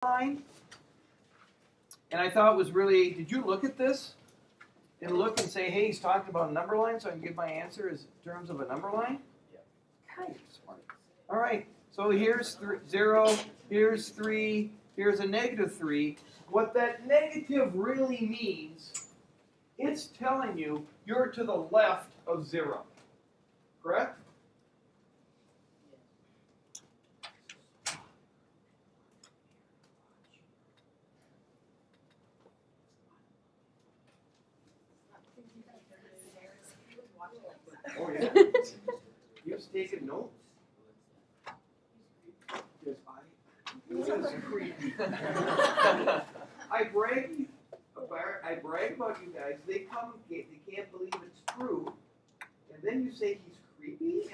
line. And I thought it was really, did you look at this? And look and say, hey, he's talking about a number line, so I can give my answer as in terms of a number line? Yeah. Kind of smart. All right, so here's 0, here's 3, here's a negative 3. What that negative really means, it's telling you you're to the left of 0. Correct? Oh, yeah? You've taken notes. Because I creepy. I brag about you guys. They come, they can't believe it's true, and then you say he's creepy.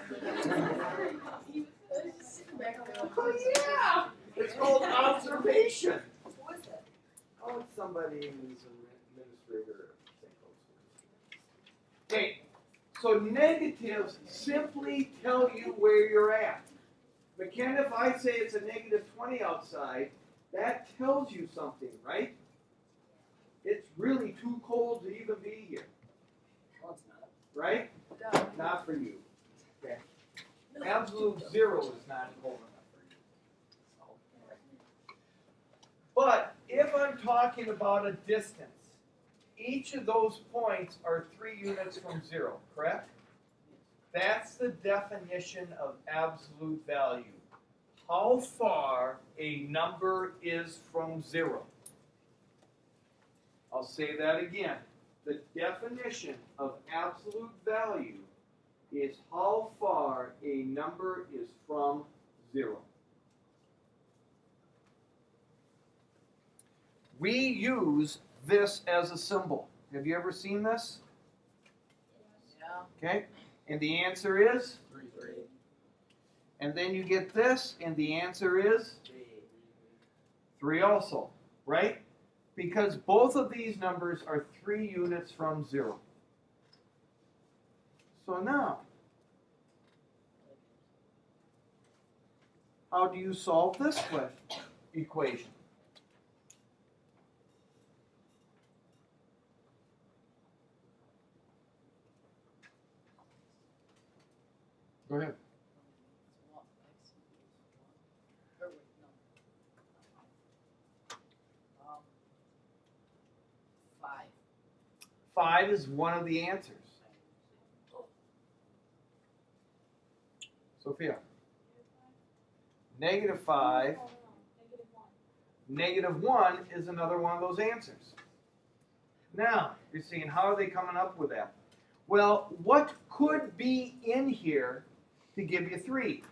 Oh yeah, it's called observation. Who is it? Oh, it's somebody who's an administrator. Okay, so negatives simply tell you where you're at. McKenna, if I say it's a negative 20 outside, that tells you something, right? It's really too cold to even be here. Well, it's not. Right? No. Not for you. Okay. Absolute 0 is not cold enough for you. But if I'm talking about a distance, each of those points are 3 units from 0, correct? That's the definition of absolute value. How far a number is from 0. I'll say that again. The definition of absolute value is how far a number is from 0. We use this as a symbol. Have you ever seen this? Yeah. Okay. And the answer is? 3. And then you get this, and the answer is? 3 also, right? Because both of these numbers are 3 units from 0. So now, how do you solve this equation? Go ahead. 5 is one of the answers. Sophia. Negative 5. Negative 1 is another one of those answers. Now, you're seeing, how are they coming up with that? Well, what could be in here to give you 3?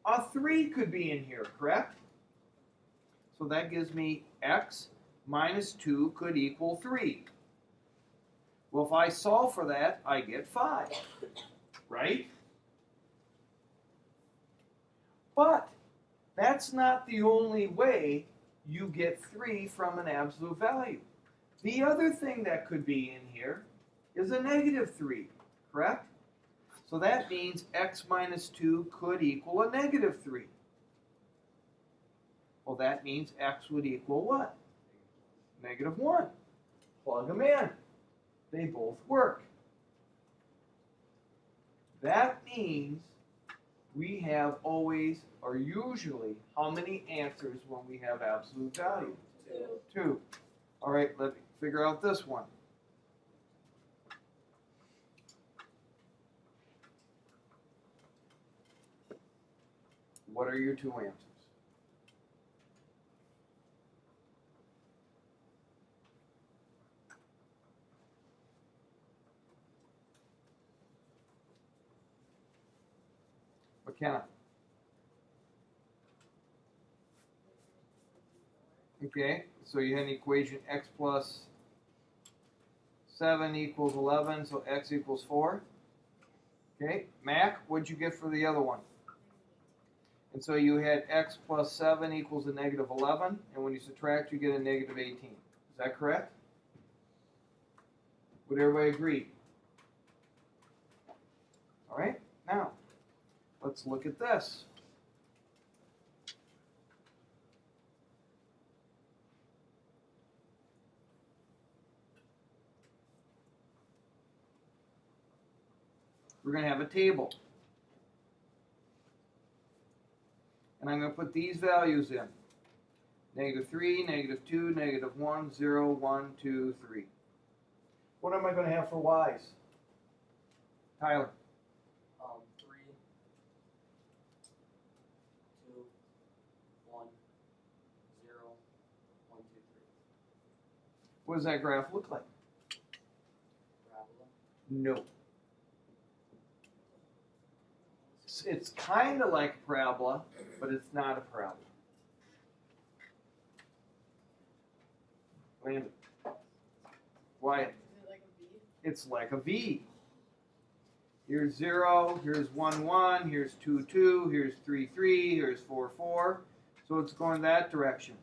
A 3 could be in here, correct? So that gives me x minus 2 could equal 3. Well, if I solve for that, I get 5, right? But that's not the only way you get 3 from an absolute value. The other thing that could be in here is a negative 3, correct? So that means x minus 2 could equal a negative 3. Well, that means x would equal what? Negative 1. Plug them in. They both work. That means we have always, or usually, how many answers when we have absolute value? 2. All right, let me figure out this one. What are your 2 answers? McKenna. Okay, so you had an equation x plus 7 equals 11, so x equals 4. Okay, Mac, what'd you get for the other one? And so you had x plus 7 equals a negative 11, and when you subtract, you get a negative 18. Is that correct? Would everybody agree? All right, now, let's look at this. we're going to have a table. And I'm going to put these values in. -3, -2, -1, 0, 1, 2, 3. What am I going to have for y's? Tyler? 3, 2, 1, 0, 1, 2, 3. What does that graph look like? Parabola. No. It's kind of like a parabola, but it's not a parabola. Landon. Wyatt. Is it like a V? It's like a V. Here's 0, here's 1, 1, here's 2, 2, here's 3, 3, here's 4, 4. So it's going that direction.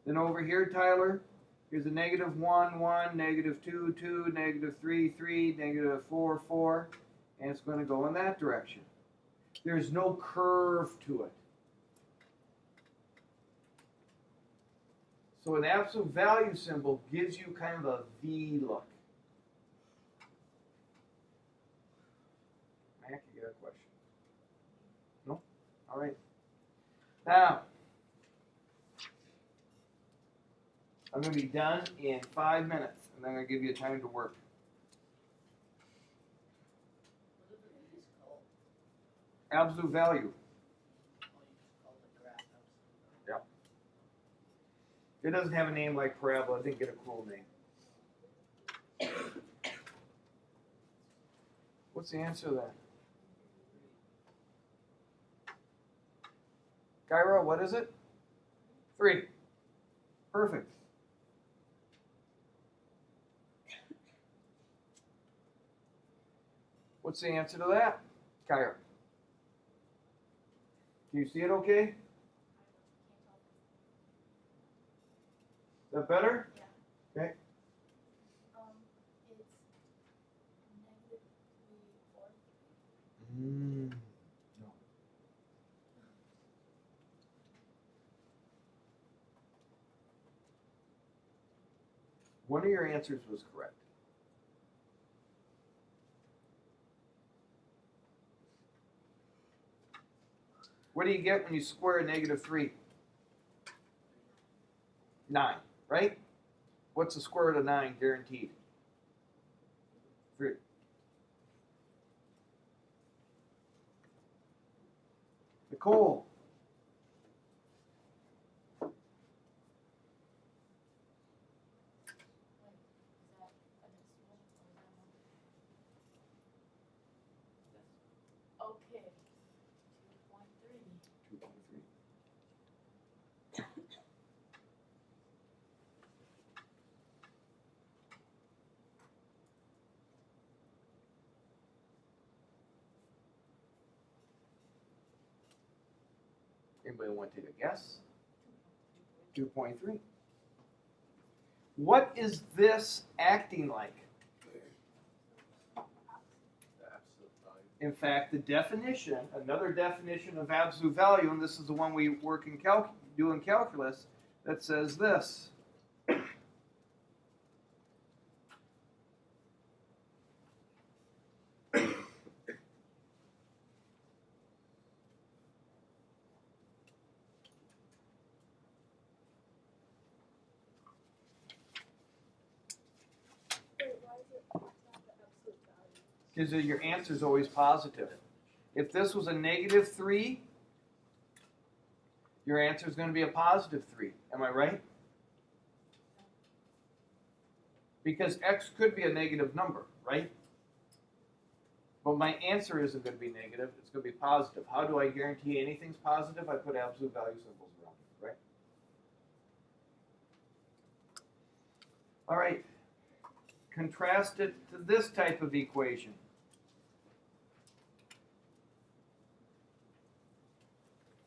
Then over here, Tyler, here's a -1, 1, -2, 2, -3, 3, -4, 4. And it's going to go in that direction. There's no curve to it. So an absolute value symbol gives you kind of a V look. Mac, you got a question? No? All right. Now, I'm going to be done in 5 minutes, and then I'm going to give you time to work. What are the V's called? Absolute value. Oh, you just called the graph absolute value. Yep. It doesn't have a name like parabola. It didn't get a cool name. What's the answer to that? Gyro, what is it? 3. Perfect. What's the answer to that? Gyro. Do you see it okay? Is that better? Yeah. Okay. It's -3, 4. No. One of your answers was correct. What do you get when you square -3? 9, right? What's the square root of 9 guaranteed? 3. Nicole. Okay. 2.3. 2.3. Anybody want to take a guess? 2.3. What is this acting like? In fact, the definition, another definition of absolute value, and this is the one we work in do in calculus, that says this. Because your answer is always positive. If this was a -3, your answer is going to be a +3. Am I right? Because x could be a negative number, right? But my answer isn't going to be negative. It's going to be positive. How do I guarantee anything's positive? I put absolute value symbols around it, right? All right. Contrast it to this type of equation.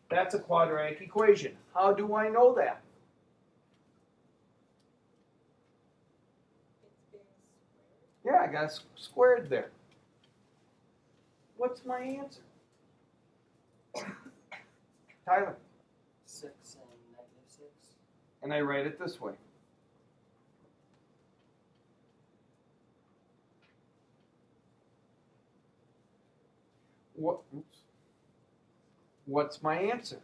That's a quadratic equation. How do I know that? It's being squared. Yeah, I got squared there. What's my answer? Tyler. 6 and -6. And I write it this way. What's my answer?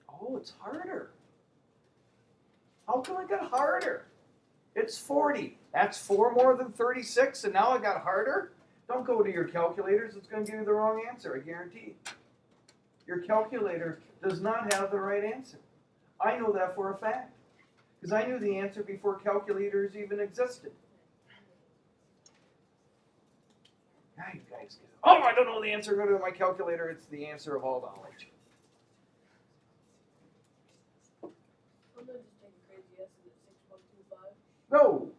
Oh, it's harder. How come it got harder? It's 40. That's 4 more than 36, and now it got harder? Don't go to your calculators. It's going to give you the wrong answer, I guarantee. Your calculator does not have the right answer. I know that for a fact, because I knew the answer before calculators even existed. Now you guys get it. Oh, I don't know the answer. Go to my calculator. It's the answer of all knowledge. I'm not just taking crazy guesses at 6125. No.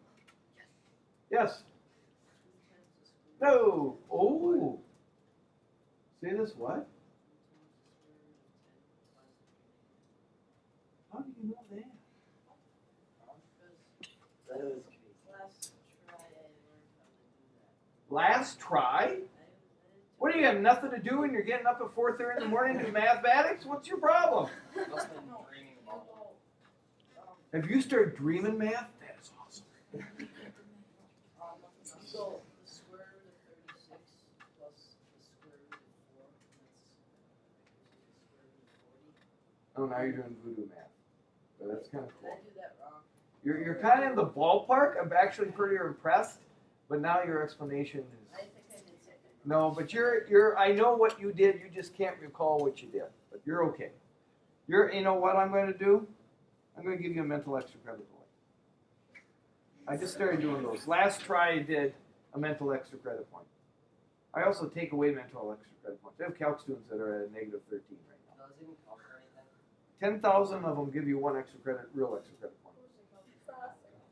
Yes. No. Oh. Say this what? How do you know that? That was crazy. Last try, I learned how to do that. Last try? What do you have nothing to do and you're getting up at 4:30 in the morning to do mathematics? What's your problem? Must have been dreaming about it. Have you started dreaming math? That is awesome. So the square root of 36 plus the square root of 4, that's the square root of 40. Oh, now you're doing voodoo math. But that's kind of Did cool. I do that wrong? You're kind of in the ballpark. I'm actually pretty impressed. But now your explanation is I think I did second. no. But you're. I know what you did. You just can't recall what you did. But you're okay. You know what I'm going to do? I'm going to give you a mental extra credit point. I just started doing those. Last try I did a mental extra credit point. I also take away mental extra credit points. I have calc students that are at a negative 13 right now. Does it even count for anything? 10,000 of them give you one extra credit, real extra credit point.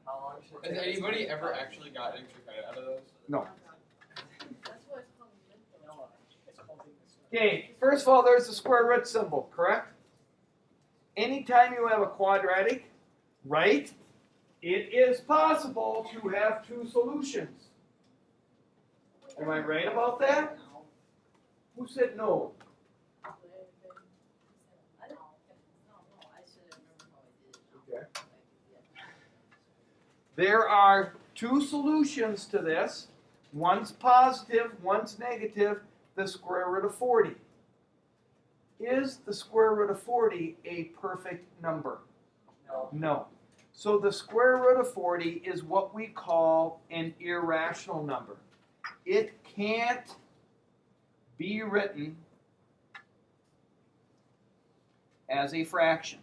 How long should it Has take? anybody ever actually got extra credit out of those? No. That's why it's called mental. No, it's holding this one. Okay, first of all, there's the square root symbol, correct? Anytime you have a quadratic, right, it is possible to have two solutions. Am I right about that? Who said no? I don't. No, I said I remember how I did it now. Okay. Yeah. There are two solutions to this. One's positive, one's negative, the square root of 40. Is the square root of 40 a perfect number? No. No. So the square root of 40 is what we call an irrational number. It can't be written as a fraction.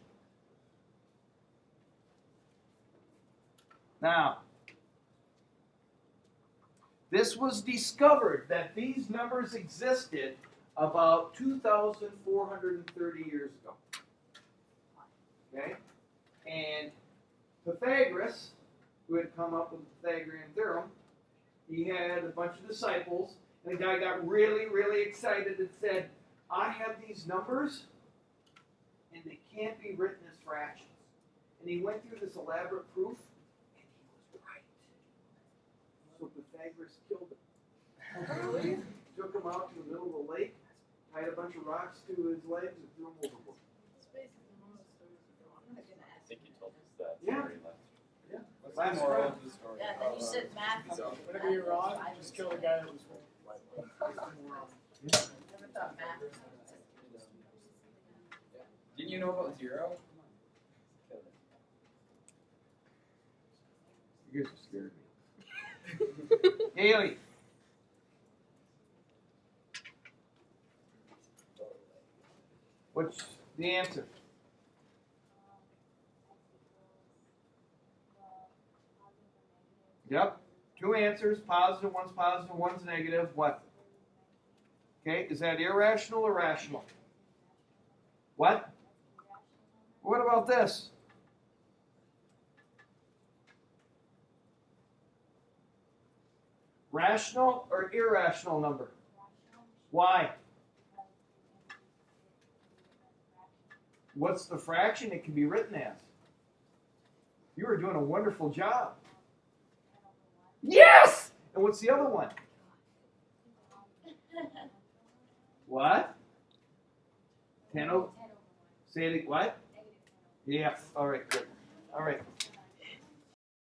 Now, this was discovered that these numbers existed about 2,430 years ago. Okay? And Pythagoras, who had come up with the Pythagorean theorem, he had a bunch of disciples, and the guy got really, really excited and said, I have these numbers, and they can't be written as fractions. And he went through this elaborate proof, and he was right. So Pythagoras killed him. Took him out to the middle of the lake, tied a bunch of rocks to his legs, and threw him overboard. It's basically one of those stories you don't. I'm not gonna I ask. think you told us that Yeah. story last. Yeah. What's Last the moral round. of the story? Yeah, and then you said math. So, Whenever you're wrong, just kill the guy that was wrong. Never thought math was didn't you know about zero? You guys are scared me. Haley. What's the answer? Yep. Two answers, positive, one's negative. What? Okay, is that irrational or rational? What? What about this? Rational or irrational number? Why? What's the fraction it can be written as? You are doing a wonderful job. Yes! And what's the other one? What? 10 over. Say it. What? Yes. All right. Good. All right.